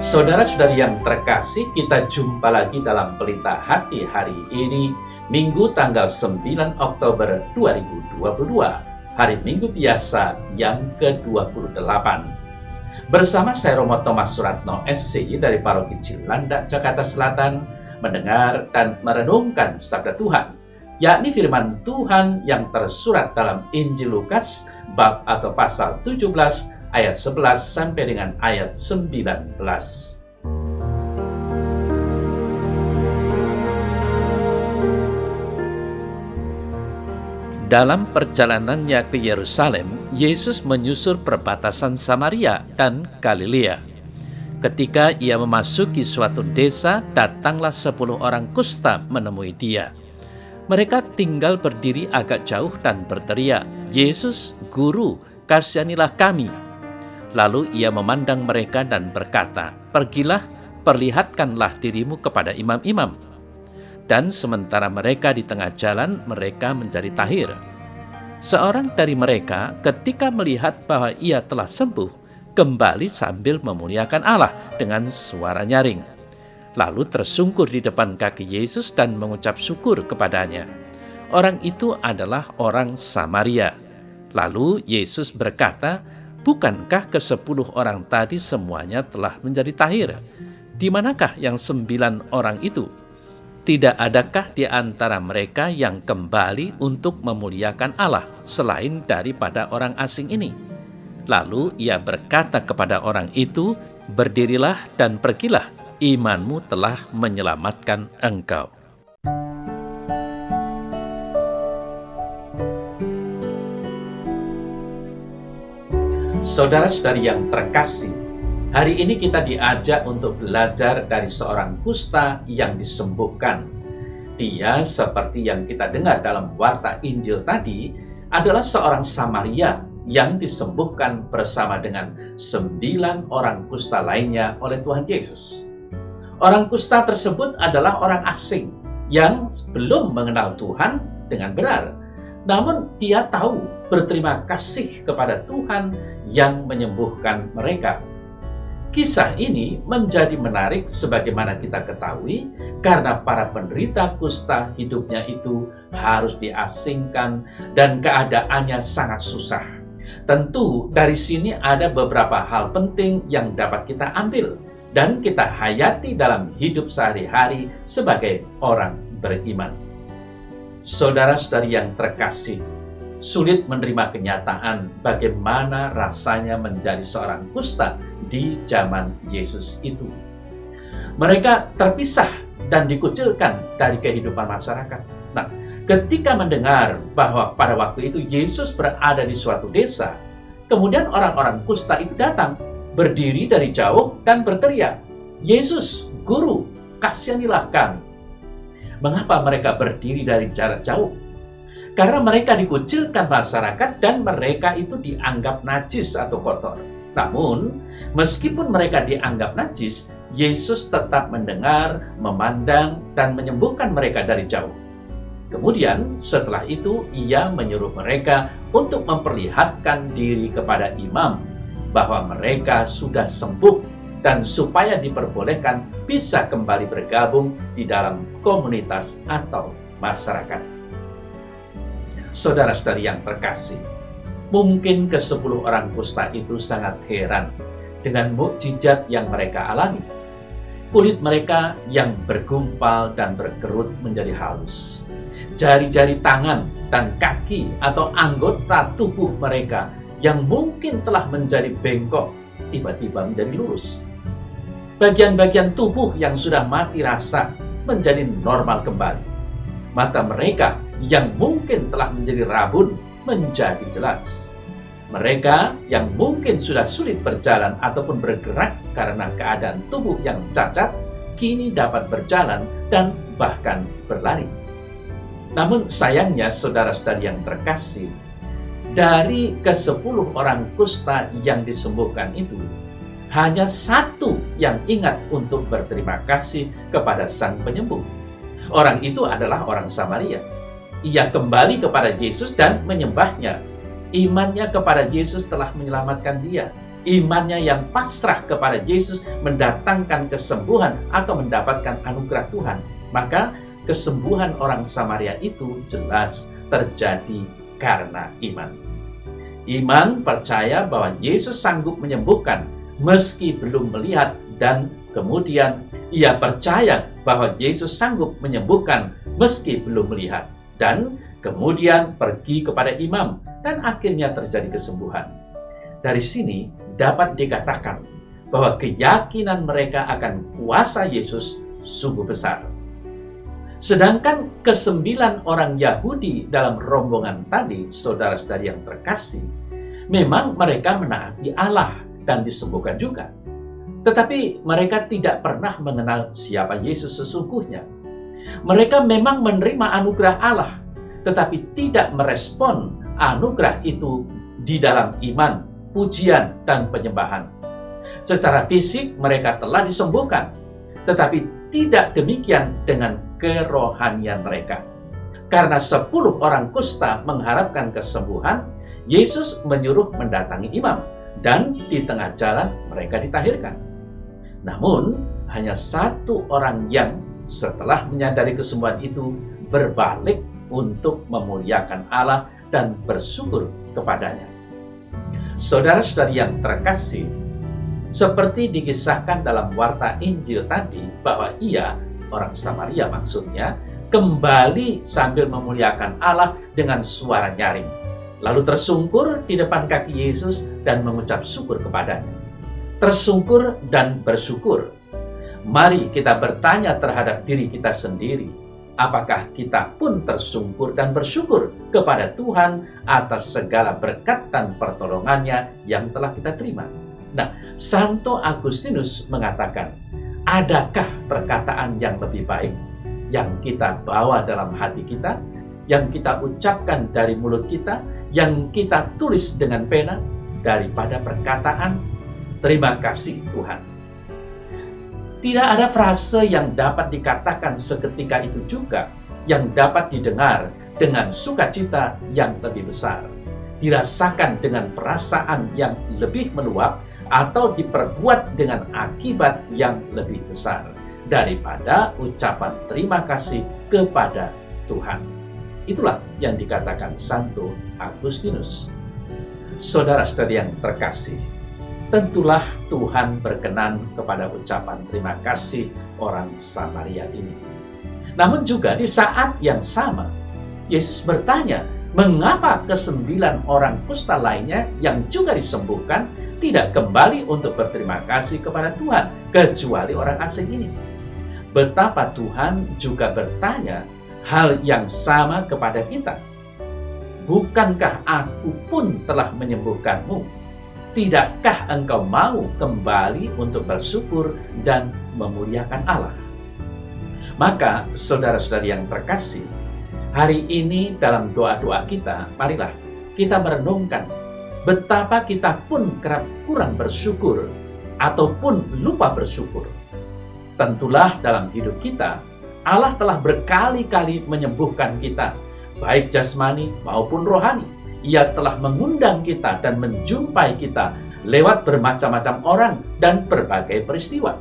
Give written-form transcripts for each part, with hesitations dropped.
Saudara-saudari yang terkasih, kita jumpa lagi dalam Pelita Hati hari ini, Minggu tanggal 9 Oktober 2022, hari Minggu biasa yang ke-28. Bersama saya Romo Thomas Suratno, SCI dari Paroki Cilandak, Jakarta Selatan, mendengar dan merenungkan sabda Tuhan, yakni firman Tuhan yang tersurat dalam Injil Lukas, bab atau pasal 17, ayat 11 sampai dengan ayat 19. Dalam perjalanannya ke Yerusalem, Yesus menyusur perbatasan Samaria dan Galilea. Ketika ia memasuki suatu desa, datanglah 10 orang kusta menemui dia. Mereka tinggal berdiri agak jauh dan berteriak, "Yesus, Guru, kasihanilah kami." Lalu ia memandang mereka dan berkata, "Pergilah, perlihatkanlah dirimu kepada imam-imam." Dan sementara mereka di tengah jalan, mereka menjadi tahir. Seorang dari mereka ketika melihat bahwa ia telah sembuh, kembali sambil memuliakan Allah dengan suara nyaring. Lalu tersungkur di depan kaki Yesus dan mengucap syukur kepadanya. Orang itu adalah orang Samaria. Lalu Yesus berkata, "Bukankah ke-10 orang tadi semuanya telah menjadi tahir? Di manakah yang 9 orang itu? Tidak adakah di antara mereka yang kembali untuk memuliakan Allah selain daripada orang asing ini?" Lalu ia berkata kepada orang itu, "Berdirilah dan pergilah, imanmu telah menyelamatkan engkau." Saudara-saudari yang terkasih, hari ini kita diajak untuk belajar dari seorang kusta yang disembuhkan. Dia, seperti yang kita dengar dalam warta Injil tadi, adalah seorang Samaria yang disembuhkan bersama dengan 9 orang kusta lainnya oleh Tuhan Yesus. Orang kusta tersebut adalah orang asing yang belum mengenal Tuhan dengan benar. Namun dia tahu berterima kasih kepada Tuhan yang menyembuhkan mereka. Kisah ini menjadi menarik sebagaimana kita ketahui karena para penderita kusta hidupnya itu harus diasingkan dan keadaannya sangat susah. Tentu dari sini ada beberapa hal penting yang dapat kita ambil dan kita hayati dalam hidup sehari-hari sebagai orang beriman. Saudara-saudari yang terkasih, sulit menerima kenyataan bagaimana rasanya menjadi seorang kusta di zaman Yesus itu. Mereka terpisah dan dikucilkan dari kehidupan masyarakat. Nah, ketika mendengar bahwa pada waktu itu Yesus berada di suatu desa, kemudian orang-orang kusta itu datang, berdiri dari jauh dan berteriak, "Yesus, Guru, kasihanilah kami." Mengapa mereka berdiri dari jarak jauh? Karena mereka dikucilkan masyarakat dan mereka itu dianggap najis atau kotor. Namun, meskipun mereka dianggap najis, Yesus tetap mendengar, memandang, dan menyembuhkan mereka dari jauh. Kemudian, setelah itu, ia menyuruh mereka untuk memperlihatkan diri kepada imam bahwa mereka sudah sembuh dan supaya diperbolehkan bisa kembali bergabung di dalam komunitas atau masyarakat. Saudara-saudari yang terkasih, mungkin ke-10 orang kusta itu sangat heran dengan mukjizat yang mereka alami. Kulit mereka yang bergumpal dan berkerut menjadi halus. Jari-jari tangan dan kaki atau anggota tubuh mereka yang mungkin telah menjadi bengkok tiba-tiba menjadi lurus. Bagian-bagian tubuh yang sudah mati rasa menjadi normal kembali. Mata mereka yang mungkin telah menjadi rabun menjadi jelas. Mereka yang mungkin sudah sulit berjalan ataupun bergerak karena keadaan tubuh yang cacat, kini dapat berjalan dan bahkan berlari. Namun sayangnya saudara-saudari yang terkasih, dari ke-10 orang kusta yang disembuhkan itu, hanya 1 yang ingat untuk berterima kasih kepada Sang Penyembuh. Orang itu adalah orang Samaria. Ia kembali kepada Yesus dan menyembahnya. Imannya kepada Yesus telah menyelamatkan dia. imannya yang pasrah kepada Yesus mendatangkan kesembuhan atau mendapatkan anugerah Tuhan. Maka kesembuhan orang Samaria itu jelas terjadi karena iman. Iman percaya bahwa Yesus sanggup menyembuhkan meski belum melihat, dan kemudian ia percaya bahwa Yesus sanggup menyembuhkan meski belum melihat, dan kemudian pergi kepada imam dan akhirnya terjadi kesembuhan. Dari sini dapat dikatakan bahwa keyakinan mereka akan kuasa Yesus sungguh besar. Sedangkan ke-9 orang Yahudi dalam rombongan tadi, saudara-saudari yang terkasih, memang mereka menaati Allah dan disembuhkan juga. Tetapi mereka tidak pernah mengenal siapa Yesus sesungguhnya. Mereka memang menerima anugerah Allah, tetapi tidak merespon anugerah itu di dalam iman, pujian, dan penyembahan. Secara fisik mereka telah disembuhkan, tetapi tidak demikian dengan kerohanian mereka. Karena 10 orang kusta mengharapkan kesembuhan, Yesus menyuruh mendatangi imam, dan di tengah jalan mereka ditahirkan. Namun, hanya 1 orang yang setelah menyadari kesembuhan itu berbalik untuk memuliakan Allah dan bersyukur kepadanya. Saudara-saudari yang terkasih, seperti dikisahkan dalam warta Injil tadi, bahwa ia, orang Samaria maksudnya, kembali sambil memuliakan Allah dengan suara nyaring, lalu tersungkur di depan kaki Yesus dan mengucap syukur kepadanya. Tersungkur dan bersyukur. Mari kita bertanya terhadap diri kita sendiri, apakah kita pun tersungkur dan bersyukur kepada Tuhan atas segala berkat dan pertolongannya yang telah kita terima? Nah, Santo Agustinus mengatakan, adakah perkataan yang lebih baik yang kita bawa dalam hati kita, yang kita ucapkan dari mulut kita, yang kita tulis dengan pena, daripada perkataan terima kasih Tuhan? Tidak ada frase yang dapat dikatakan seketika itu juga yang dapat didengar dengan sukacita yang lebih besar, dirasakan dengan perasaan yang lebih meluap, atau diperbuat dengan akibat yang lebih besar daripada ucapan terima kasih kepada Tuhan. Itulah yang dikatakan Santo Agustinus. Saudara-saudari yang terkasih, tentulah Tuhan berkenan kepada ucapan terima kasih orang Samaria ini. Namun juga di saat yang sama, Yesus bertanya, mengapa ke-9 orang kusta lainnya yang juga disembuhkan tidak kembali untuk berterima kasih kepada Tuhan, kecuali orang asing ini? Betapa Tuhan juga bertanya hal yang sama kepada kita. Bukankah aku pun telah menyembuhkanmu? Tidakkah engkau mau kembali untuk bersyukur dan memuliakan Allah? Maka, saudara-saudari yang terkasih, hari ini dalam doa-doa kita, marilah kita merenungkan betapa kita pun kerap kurang bersyukur ataupun lupa bersyukur. Tentulah dalam hidup kita, Allah telah berkali-kali menyembuhkan kita, baik jasmani maupun rohani. Ia telah mengundang kita dan menjumpai kita lewat bermacam-macam orang dan berbagai peristiwa.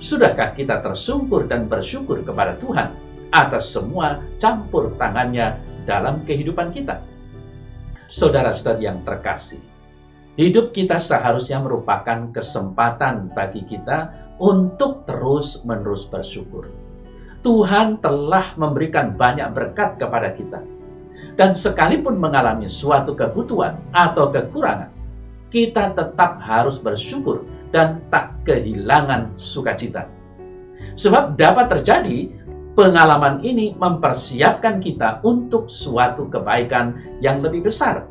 Sudahkah kita tersungkur dan bersyukur kepada Tuhan atas semua campur tangannya dalam kehidupan kita? Saudara-saudari yang terkasih, hidup kita seharusnya merupakan kesempatan bagi kita untuk terus-menerus bersyukur. Tuhan telah memberikan banyak berkat kepada kita. Dan sekalipun mengalami suatu kebutuhan atau kekurangan, kita tetap harus bersyukur dan tak kehilangan sukacita. Sebab dapat terjadi pengalaman ini mempersiapkan kita untuk suatu kebaikan yang lebih besar.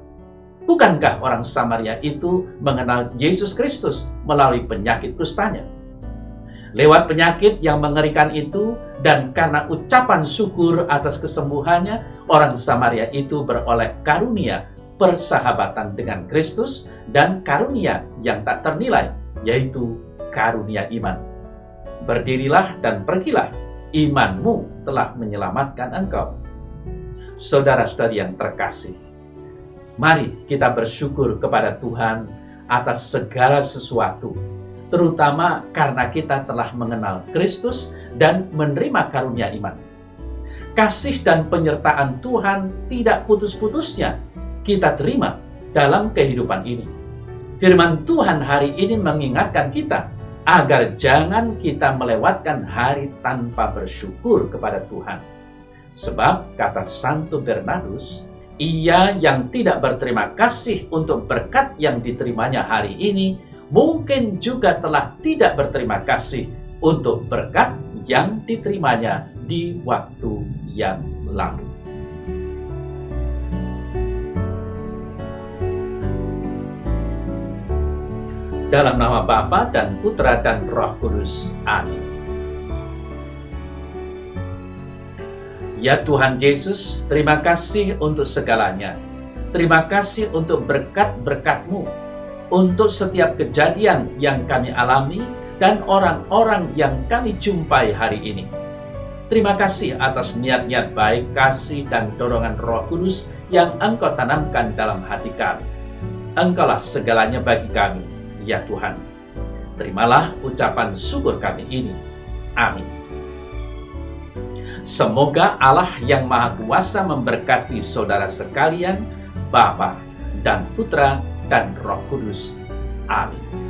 Bukankah orang Samaria itu mengenal Yesus Kristus melalui penyakit kustanya? Lewat penyakit yang mengerikan itu, dan karena ucapan syukur atas kesembuhannya, orang Samaria itu beroleh karunia persahabatan dengan Kristus dan karunia yang tak ternilai, yaitu karunia iman. Berdirilah dan pergilah, imanmu telah menyelamatkan engkau. Saudara-saudari yang terkasih, mari kita bersyukur kepada Tuhan atas segala sesuatu, terutama karena kita telah mengenal Kristus dan menerima karunia iman. Kasih dan penyertaan Tuhan tidak putus-putusnya kita terima dalam kehidupan ini. Firman Tuhan hari ini mengingatkan kita agar jangan kita melewatkan hari tanpa bersyukur kepada Tuhan. Sebab kata Santo Bernardus, ia yang tidak berterima kasih untuk berkat yang diterimanya hari ini, mungkin juga telah tidak berterima kasih untuk berkat yang diterimanya di waktu yang lalu. Dalam nama Bapa dan Putra dan Roh Kudus. Amin. Ya Tuhan Yesus, terima kasih untuk segalanya. Terima kasih untuk berkat-berkat-Mu, untuk setiap kejadian yang kami alami dan orang-orang yang kami jumpai hari ini. Terima kasih atas niat-niat baik, kasih, dan dorongan Roh Kudus yang Engkau tanamkan dalam hati kami. Engkaulah segalanya bagi kami. Ya Tuhan, terimalah ucapan syukur kami ini. Amin. Semoga Allah yang Maha Kuasa memberkati saudara sekalian, Bapa dan Putra dan Roh Kudus. Amin.